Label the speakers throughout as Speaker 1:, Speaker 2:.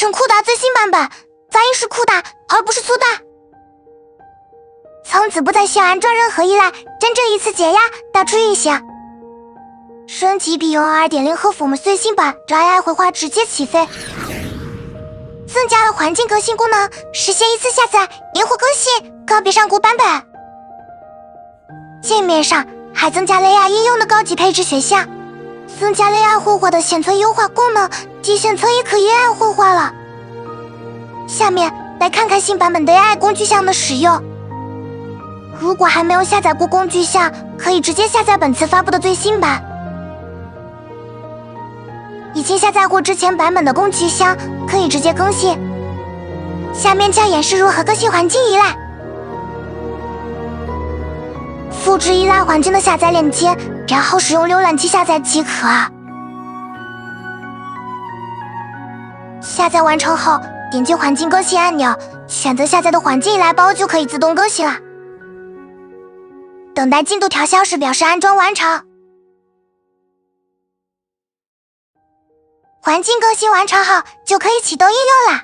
Speaker 1: 成酷达最新版本，发音是酷达而不是苏大。从此不再需要安装任何依赖，真正一次解压，打出运行。升级比用 2.0 和 FOAM 最新版让 AI 绘画直接起飞。增加了环境更新功能，实现一次下载，灵活更新，告别上古版本。界面上还增加了 AI 应用的高级配置选项，增加了 AI 绘画的显存优化功能，低显存也可以 AI 绘画了。下面来看看新版本的 AI 工具箱的使用。如果还没有下载过工具箱，可以直接下载本次发布的最新版。已经下载过之前版本的工具箱，可以直接更新。下面将演示如何更新环境依赖。复制依赖环境的下载链接，然后使用浏览器下载即可。下载完成后，点击环境更新按钮，选择下载的环境依赖包就可以自动更新了。等待进度调消时表示安装完成。环境更新完成后，就可以启动应用了。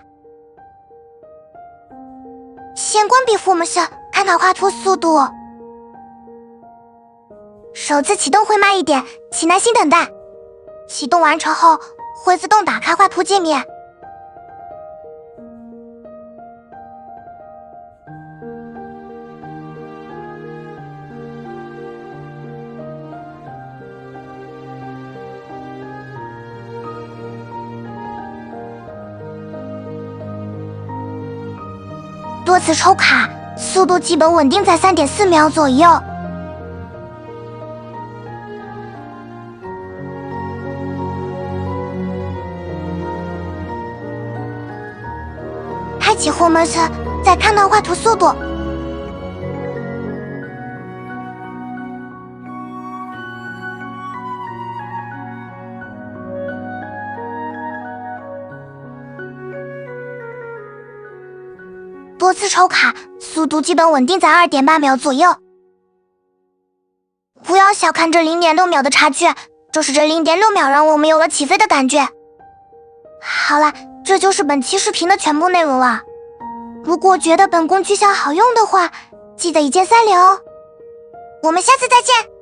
Speaker 1: 先关闭 FOAM 秀，看到画图速度。首次启动会慢一点，请耐心等待。启动完成后，会自动打开画图界面。多次抽卡，速度基本稳定在 3.4 秒左右。开启后门时，再看到画图速度。多次抽卡，速度基本稳定在 2.8 秒左右。不要小看这 0.6 秒的差距，就是这 0.6 秒让我们有了起飞的感觉。好了，这就是本期视频的全部内容了。如果觉得本工具箱好用的话，记得一键3连哦。我们下次再见。